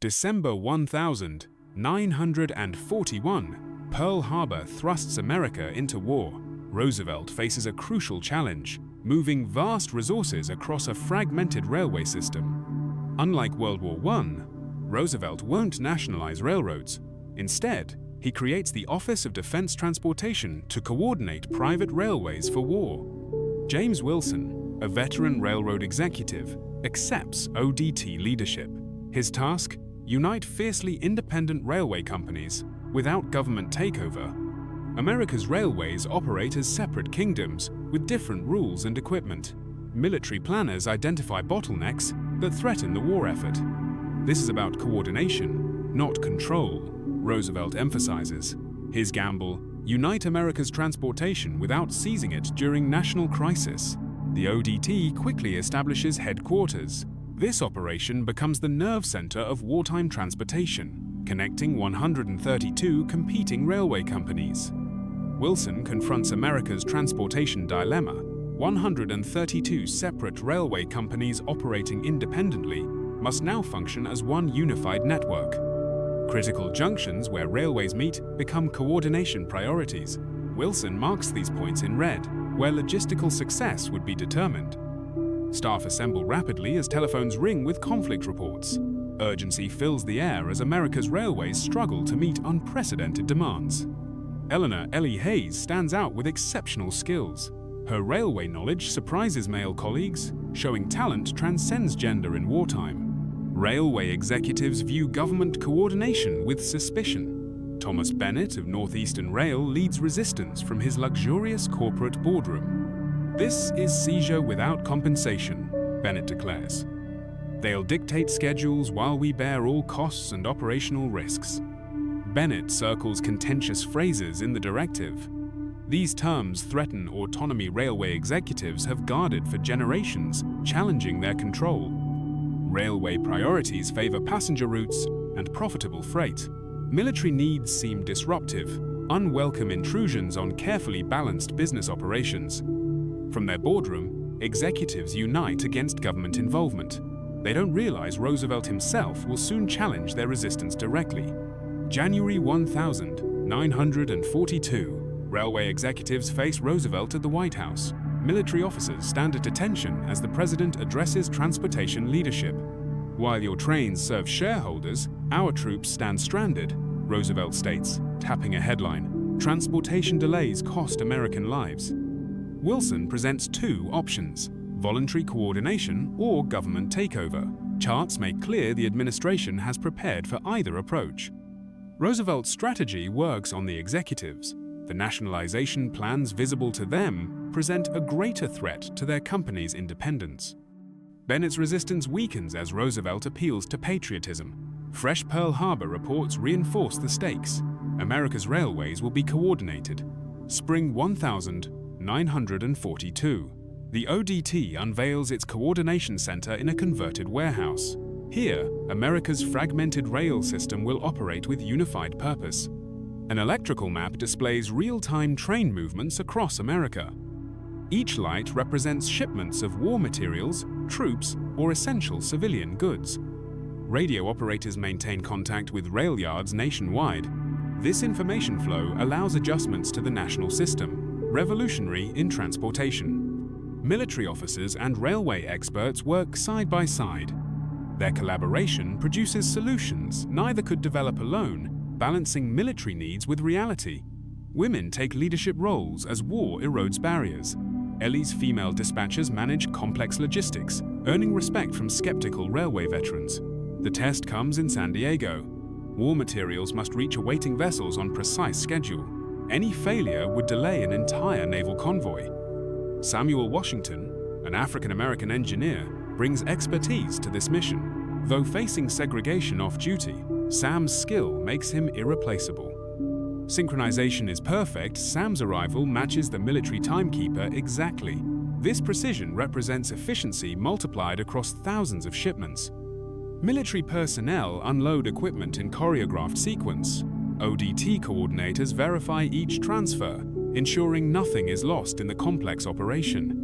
December 1941, Pearl Harbor thrusts America into war. Roosevelt faces a crucial challenge, moving vast resources across a fragmented railway system. Unlike World War I, Roosevelt won't nationalize railroads. Instead, he creates the Office of Defense Transportation to coordinate private railways for war. James Wilson, a veteran railroad executive, accepts ODT leadership. His task? Unite fiercely independent railway companies without government takeover. America's railways operate as separate kingdoms with different rules and equipment. Military planners identify bottlenecks that threaten the war effort. This is about coordination, not control, Roosevelt emphasizes. His gamble: unite America's transportation without seizing it during national crisis. The ODT quickly establishes headquarters. This operation becomes the nerve center of wartime transportation, connecting 132 competing railway companies. Wilson confronts America's transportation dilemma. 132 separate railway companies operating independently must now function as one unified network. Critical junctions where railways meet become coordination priorities. Wilson marks these points in red, where logistical success would be determined. Staff assemble rapidly as telephones ring with conflict reports. Urgency fills the air as America's railways struggle to meet unprecedented demands. Eleanor Ellie Hayes stands out with exceptional skills. Her railway knowledge surprises male colleagues, showing talent transcends gender in wartime. Railway executives view government coordination with suspicion. Thomas Bennett of Northeastern Rail leads resistance from his luxurious corporate boardroom. "This is seizure without compensation," Bennett declares. "They'll dictate schedules while we bear all costs and operational risks." Bennett circles contentious phrases in the directive. These terms threaten autonomy railway executives have guarded for generations, challenging their control. Railway priorities favor passenger routes and profitable freight. Military needs seem disruptive, unwelcome intrusions on carefully balanced business operations. From their boardroom, executives unite against government involvement. They don't realize Roosevelt himself will soon challenge their resistance directly. January 1942. Railway executives face Roosevelt at the White House. Military officers stand at attention as the president addresses transportation leadership. "While your trains serve shareholders, our troops stand stranded," Roosevelt states, tapping a headline. "Transportation delays cost American lives." Wilson presents two options: voluntary coordination or government takeover. Charts make clear the administration has prepared for either approach. Roosevelt's strategy works on the executives. The nationalization plans visible to them present a greater threat to their company's independence. Bennett's resistance weakens as Roosevelt appeals to patriotism. Fresh Pearl Harbor reports reinforce the stakes. America's railways will be coordinated. Spring 1942. The ODT unveils its coordination center in a converted warehouse. Here, America's fragmented rail system will operate with unified purpose. An electrical map displays real-time train movements across America. Each light represents shipments of war materials, troops, or essential civilian goods. Radio operators maintain contact with rail yards nationwide. This information flow allows adjustments to the national system, revolutionary in transportation. Military officers and railway experts work side by side. Their collaboration produces solutions neither could develop alone, balancing military needs with reality. Women take leadership roles as war erodes barriers. Ellie's female dispatchers manage complex logistics, earning respect from skeptical railway veterans. The test comes in San Diego. War materials must reach awaiting vessels on precise schedule. Any failure would delay an entire naval convoy. Samuel Washington, an African-American engineer, brings expertise to this mission. Though facing segregation off-duty, Sam's skill makes him irreplaceable. Synchronization is perfect. Sam's arrival matches the military timekeeper exactly. This precision represents efficiency multiplied across thousands of shipments. Military personnel unload equipment in choreographed sequence. ODT coordinators verify each transfer, ensuring nothing is lost in the complex operation.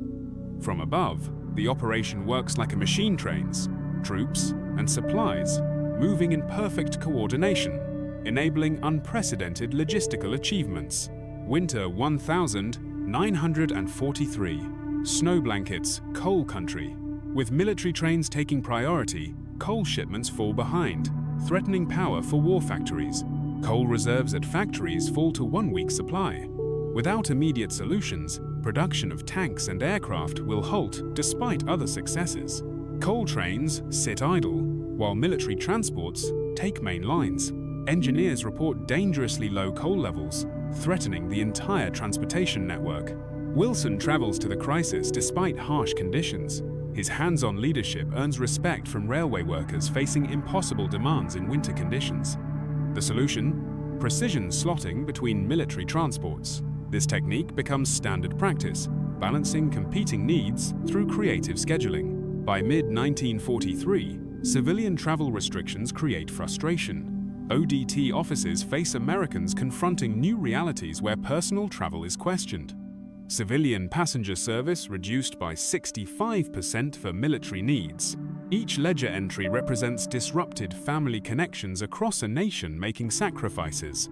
From above, the operation works like a machine trains, troops, and supplies moving in perfect coordination, enabling unprecedented logistical achievements. Winter 1943. Snow blankets, coal country. With military trains taking priority, coal shipments fall behind, threatening power for war factories. Coal reserves at factories fall to 1 week's supply. Without immediate solutions, production of tanks and aircraft will halt despite other successes. Coal trains sit idle, while military transports take main lines. Engineers report dangerously low coal levels, threatening the entire transportation network. Wilson travels to the crisis despite harsh conditions. His hands-on leadership earns respect from railway workers facing impossible demands in winter conditions. The solution? Precision slotting between military transports. This technique becomes standard practice, balancing competing needs through creative scheduling. By mid-1943, civilian travel restrictions create frustration. ODT offices face Americans confronting new realities where personal travel is questioned. Civilian passenger service reduced by 65% for military needs. Each ledger entry represents disrupted family connections across a nation making sacrifices.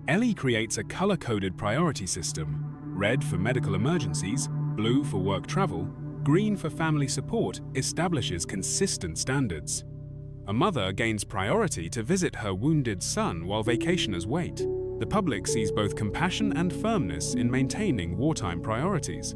Ellie creates a color-coded priority system: red for medical emergencies, blue for work travel, green for family support, establishes consistent standards. A mother gains priority to visit her wounded son while vacationers wait. The public sees both compassion and firmness in maintaining wartime priorities.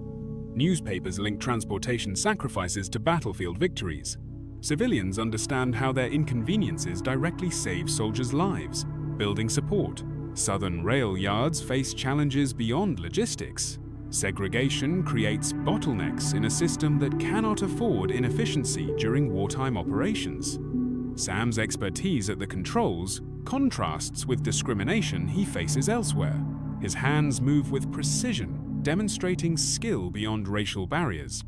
Newspapers link transportation sacrifices to battlefield victories. Civilians understand how their inconveniences directly save soldiers' lives, building support. Southern rail yards face challenges beyond logistics. Segregation creates bottlenecks in a system that cannot afford inefficiency during wartime operations. Sam's expertise at the controls contrasts with discrimination he faces elsewhere. His hands move with precision, demonstrating skill beyond racial barriers.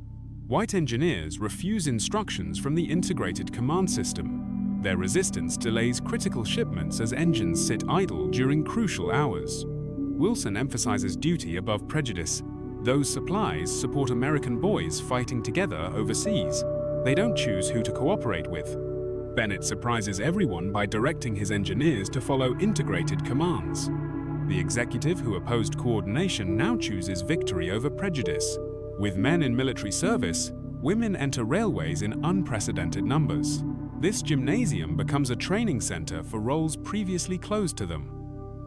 White engineers refuse instructions from the integrated command system. Their resistance delays critical shipments as engines sit idle during crucial hours. Wilson emphasizes duty above prejudice. Those supplies support American boys fighting together overseas. They don't choose who to cooperate with. Bennett surprises everyone by directing his engineers to follow integrated commands. The executive who opposed coordination now chooses victory over prejudice. With men in military service, women enter railways in unprecedented numbers. This gymnasium becomes a training center for roles previously closed to them.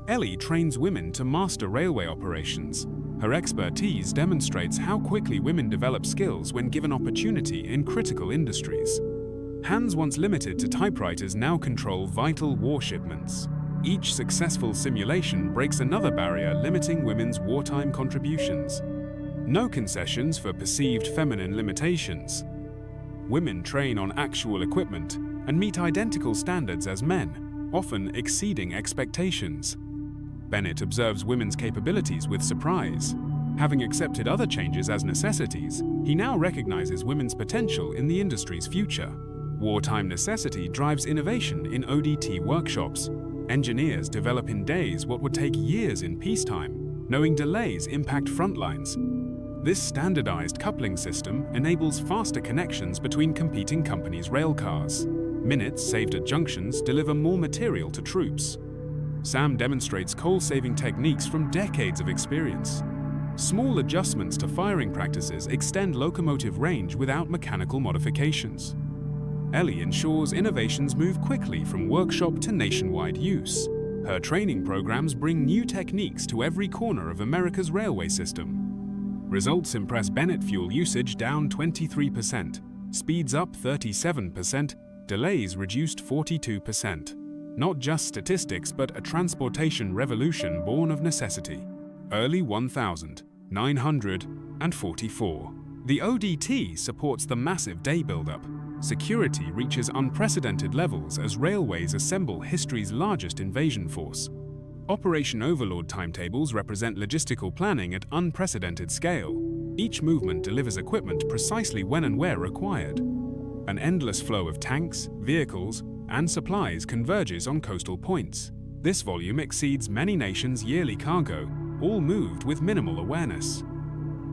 Ellie trains women to master railway operations. Her expertise demonstrates how quickly women develop skills when given opportunity in critical industries. Hands once limited to typewriters now control vital war shipments. Each successful simulation breaks another barrier limiting women's wartime contributions. No concessions for perceived feminine limitations. Women train on actual equipment and meet identical standards as men, often exceeding expectations. Bennett observes women's capabilities with surprise. Having accepted other changes as necessities, he now recognizes women's potential in the industry's future. Wartime necessity drives innovation in ODT workshops. Engineers develop in days what would take years in peacetime, knowing delays impact frontlines. This standardized coupling system enables faster connections between competing companies' railcars. Minutes saved at junctions deliver more material to troops. Sam demonstrates coal-saving techniques from decades of experience. Small adjustments to firing practices extend locomotive range without mechanical modifications. Ellie ensures innovations move quickly from workshop to nationwide use. Her training programs bring new techniques to every corner of America's railway system. Results impress. Bennett fuel usage down 23%, speeds up 37%, delays reduced 42%. Not just statistics, but a transportation revolution born of necessity. Early 1944. The ODT supports the massive day buildup. Security reaches unprecedented levels as railways assemble history's largest invasion force. Operation Overlord timetables represent logistical planning at unprecedented scale. Each movement delivers equipment precisely when and where required. An endless flow of tanks, vehicles, and supplies converges on coastal points. This volume exceeds many nations' yearly cargo, all moved with minimal awareness.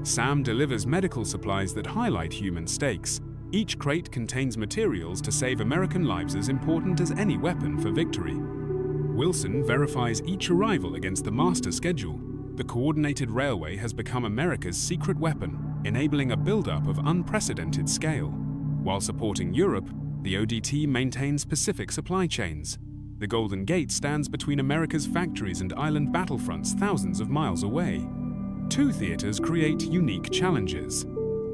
Sam delivers medical supplies that highlight human stakes. Each crate contains materials to save American lives as important as any weapon for victory. Wilson verifies each arrival against the master schedule. The coordinated railway has become America's secret weapon, enabling a buildup of unprecedented scale. While supporting Europe, the ODT maintains Pacific supply chains. The Golden Gate stands between America's factories and island battlefronts thousands of miles away. Two theaters create unique challenges.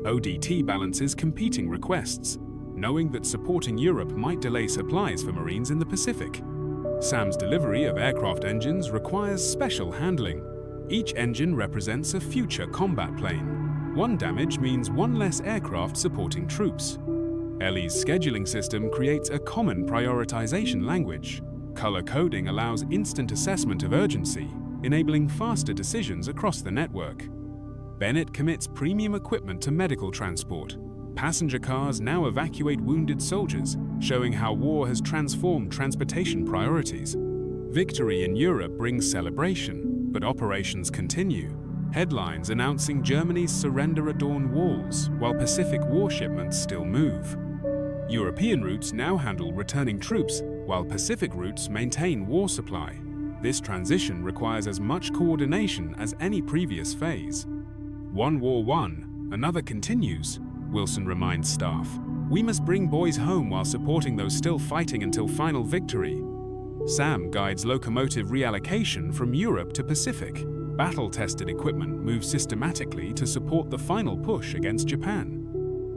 ODT balances competing requests, knowing that supporting Europe might delay supplies for Marines in the Pacific. SAM's delivery of aircraft engines requires special handling. Each engine represents a future combat plane. One damage means one less aircraft supporting troops. Ellie's scheduling system creates a common prioritization language. Color coding allows instant assessment of urgency, enabling faster decisions across the network. Bennett commits premium equipment to medical transport. Passenger cars now evacuate wounded soldiers, showing how war has transformed transportation priorities. Victory in Europe brings celebration, but operations continue. Headlines announcing Germany's surrender adorn walls, while Pacific war shipments still move. European routes now handle returning troops, while Pacific routes maintain war supply. This transition requires as much coordination as any previous phase. One war won, another continues, Wilson reminds staff. We must bring boys home while supporting those still fighting until final victory. SAM guides locomotive reallocation from Europe to Pacific. Battle-tested equipment moves systematically to support the final push against Japan.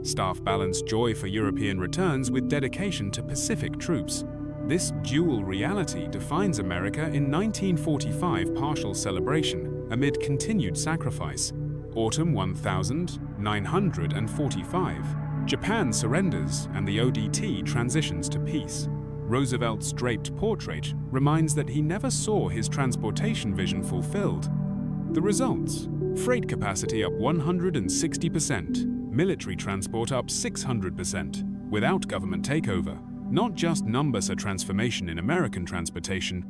Staff balance joy for European returns with dedication to Pacific troops. This dual reality defines America in 1945 partial celebration amid continued sacrifice. Autumn 1945. Japan surrenders and the ODT transitions to peace. Roosevelt's draped portrait reminds that he never saw his transportation vision fulfilled. The results: freight capacity up 160%, military transport up 600%, without government takeover. Not just numbers a transformation in American transportation.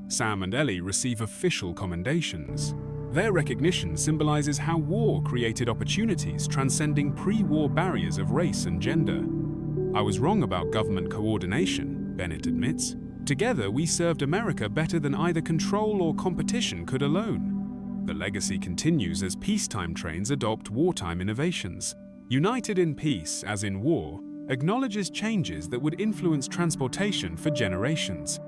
Sam and Ellie receive official commendations. Their recognition symbolizes how war created opportunities transcending pre-war barriers of race and gender. I was wrong about government coordination, Bennett admits. Together, we served America better than either control or competition could alone. The legacy continues as peacetime trains adopt wartime innovations. United in peace, as in war, acknowledges changes that would influence transportation for generations.